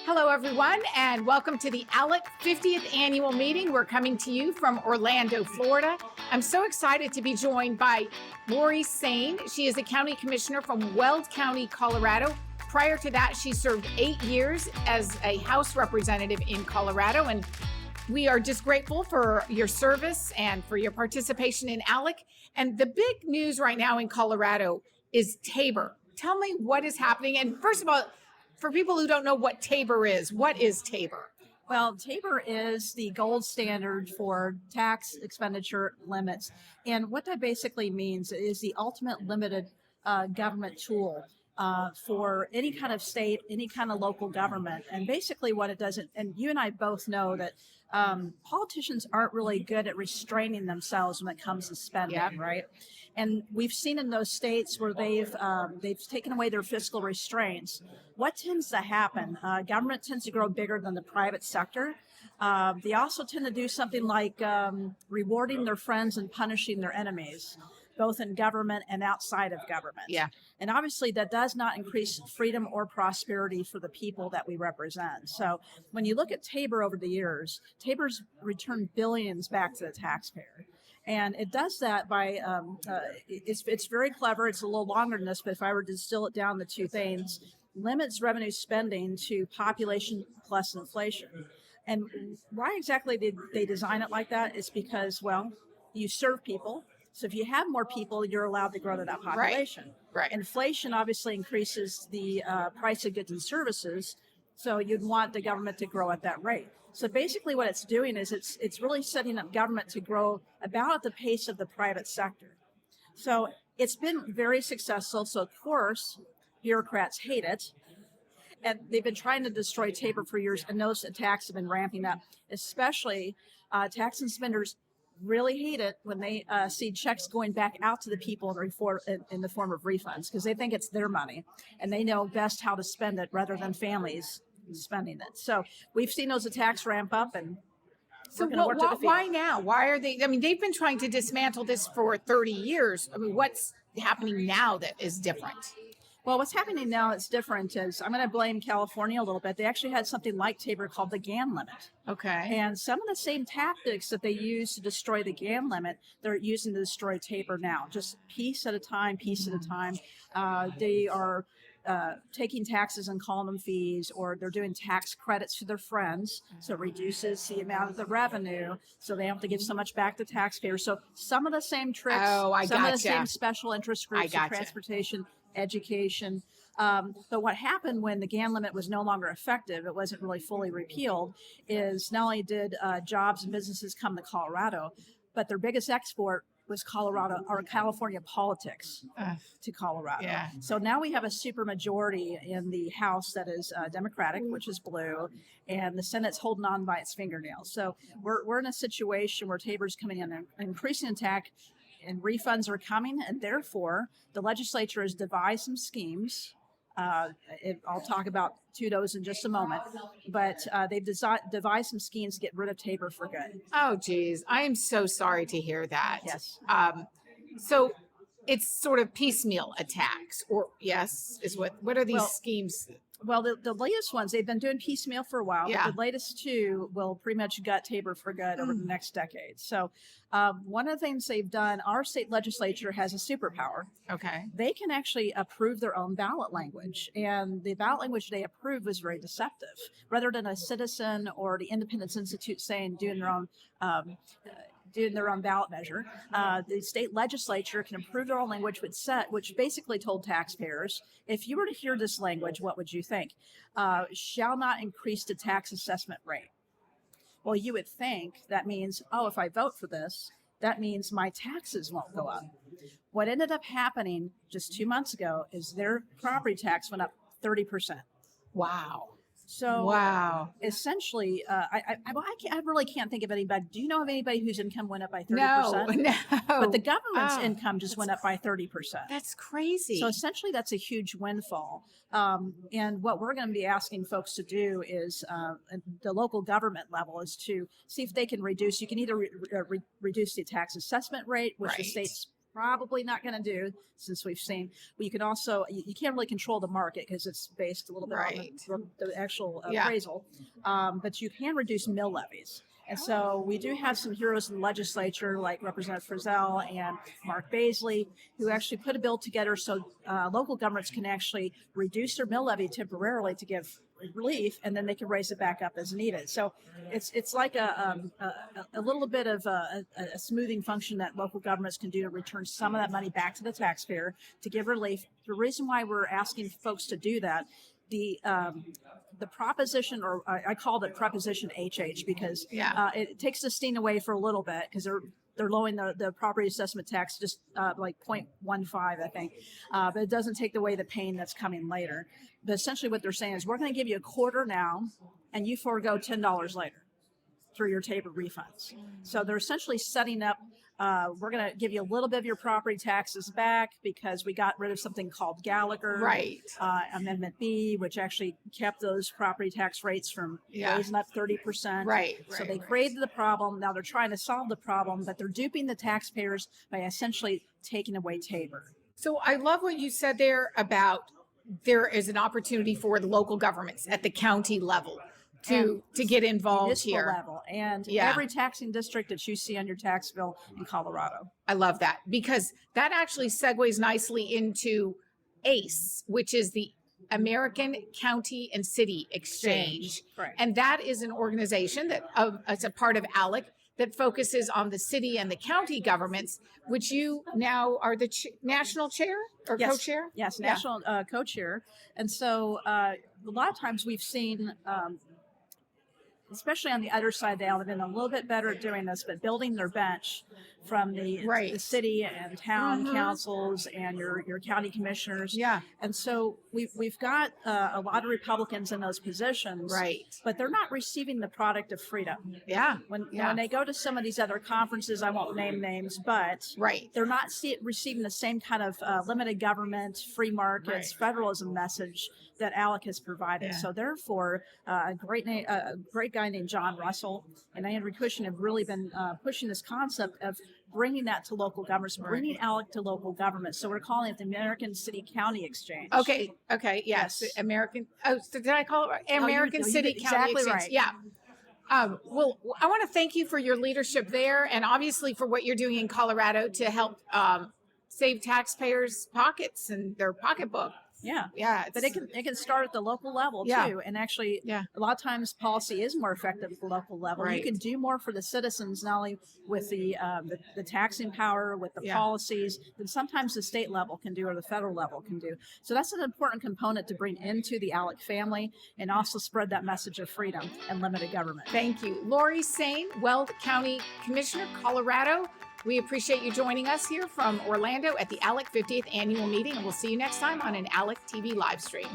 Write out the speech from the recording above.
Hello, everyone, and welcome to the ALEC 50th annual meeting. We're coming to you from Orlando, Florida. I'm so excited to be joined by Lori Saine. She is a county commissioner from Weld County, Colorado. Prior to that, she served 8 years as a House representative in Colorado, and we are just grateful for your service and for your participation in ALEC. And the big news right now in Colorado is TABOR. Tell me what is happening. And first of all, for people who don't know what TABOR is, what is TABOR? Well, TABOR is the gold standard for tax expenditure limits. And what that basically means is the ultimate limited government tool for any kind of state, any kind of local government. And basically what it does, and you and I both know that politicians aren't really good at restraining themselves when it comes to spending, right? And we've seen in those states where they've taken away their fiscal restraints, what tends to happen? Government tends to grow bigger than the private sector. They also tend to do something like rewarding their friends and punishing their enemies, both in government and outside of government. Yeah. And obviously that does not increase freedom or prosperity for the people that we represent. So when you look at TABOR over the years, TABOR's returned billions back to the taxpayer. And it does that by, it's very clever. It's a little longer than this, but if I were to distill it down to two things, limits revenue spending to population plus inflation. And why exactly did they design it like that? It's because, well, you serve people. So if you have more people, you're allowed to grow to that population. Right. Inflation obviously increases the price of goods and services. So you'd want the government to grow at that rate. So basically what it's doing is it's really setting up government to grow about at the pace of the private sector. So it's been very successful. So of course, bureaucrats hate it. And they've been trying to destroy TABOR for years, and those attacks have been ramping up, especially tax and spenders really hate it when they see checks going back out to the people in the form of refunds, because they think it's their money and they know best how to spend it rather than families spending it. So we've seen those attacks ramp up, and so why now? Why are they? I mean, they've been trying to dismantle this for 30 years. I mean, what's happening now that is different? Well, what's happening now that's different is I'm going to blame California a little bit. They actually had something like TABOR called the GAN limit. Okay. And some of the same tactics that they used to destroy the GAN limit, they're using to destroy TABOR now, just piece at a time, They are taking taxes and calling them fees, or they're doing tax credits to their friends. So it reduces the amount of the revenue. So they have to give so much back to taxpayers. So some of the same tricks, some of the same special interest groups, transportation, education. But what happened when the GAN limit was no longer effective, it wasn't really fully repealed, is not only did jobs and businesses come to Colorado, but their biggest export was California politics to Colorado. Yeah. So now we have a supermajority in the House that is Democratic, which is blue, and the Senate's holding on by its fingernails. So we're in a situation where TABOR's coming in an increasing attack, and refunds are coming, and therefore the legislature has devised some schemes. I'll talk about two of those in just a moment, but they've devised some schemes to get rid of TABOR for good. Oh, geez. I am so sorry to hear that. Yes. So it's sort of piecemeal attacks, or yes, is what are these schemes? Well, the latest ones, they've been doing piecemeal for a while, but the latest two will pretty much gut TABOR for good over the next decade. So one of the things they've done, our state legislature has a superpower. Okay. They can actually approve their own ballot language. And the ballot language they approved was very deceptive. Rather than a citizen or the Independence Institute saying doing their own ballot measure, the state legislature can approve their own language, which basically told taxpayers, if you were to hear this language, what would you think? Shall not increase the tax assessment rate. Well, you would think that means, if I vote for this, that means my taxes won't go up. What ended up happening just 2 months ago is their property tax went up 30%. Wow. So essentially, I really can't think of anybody. Do you know of anybody whose income went up by 30%? No. But the government's income just went up by 30%. That's crazy. So essentially, that's a huge windfall. And what we're going to be asking folks to do is, at the local government level, is to see if they can reduce. You can either reduce the tax assessment rate, which the state's probably not going to do, since we've seen. Well, you can also you can't really control the market because it's based a little bit on the actual appraisal, but you can reduce mill levies. And so we do have some heroes in the legislature, like Representative Frizzell and Mark Baisley, who actually put a bill together so local governments can actually reduce their mill levy temporarily to give relief, and then they can raise it back up as needed. So it's like a little bit of a smoothing function that local governments can do to return some of that money back to the taxpayer to give relief. The reason why we're asking folks to do that, the proposition, or I called it Proposition HH, because it takes the sting away for a little bit, because they're lowering the property assessment tax just like 0.15, I think, but it doesn't take away the pain that's coming later. But essentially what they're saying is, we're going to give you a quarter now, and you forego $10 later through your TABOR refunds. So they're essentially setting up, we're going to give you a little bit of your property taxes back because we got rid of something called Gallagher. Right. Amendment B, which actually kept those property tax rates from raising up 30%. Right. So they created the problem. Now they're trying to solve the problem, but they're duping the taxpayers by essentially taking away TABOR. So I love what you said there about there is an opportunity for the local governments at the county level to get involved municipal here. Level, and every taxing district that you see on your tax bill in Colorado. I love that, because that actually segues nicely into ACE, which is the American County and City Exchange. Right. And that is an organization that it's a part of ALEC that focuses on the city and the county governments, which you now are the national chair or co-chair? Yes, national co-chair. And so a lot of times we've seen, especially on the other side, they've been a little bit better at doing this, but building their bench from the city and town councils and your county commissioners. Yeah. And so we've got a lot of Republicans in those positions. Right. But they're not receiving the product of freedom. Yeah. When they go to some of these other conferences, I won't name names, but they're not receiving the same kind of limited government, free markets, federalism message that ALEC has provided. Yeah. So therefore, a great guy named John Russell and Andrew Cushing have really been pushing this concept of bringing that to local governments, bringing ALEC to local governments. So we're calling it the American City County Exchange. Okay. Yes. American. Oh, so did I call it American City County exactly Exchange? Right. Yeah. Well, I want to thank you for your leadership there, and obviously for what you're doing in Colorado to help save taxpayers' pockets and their pocketbook. Yeah. But it can start at the local level too. And actually, a lot of times policy is more effective at the local level. Right. You can do more for the citizens, not only with the taxing power, with the policies, than sometimes the state level can do or the federal level can do. So that's an important component to bring into the ALEC family and also spread that message of freedom and limited government. Thank you. Lori Saine, Weld County Commissioner, Colorado. We appreciate you joining us here from Orlando at the ALEC 50th Annual Meeting, and we'll see you next time on an ALEC TV live stream.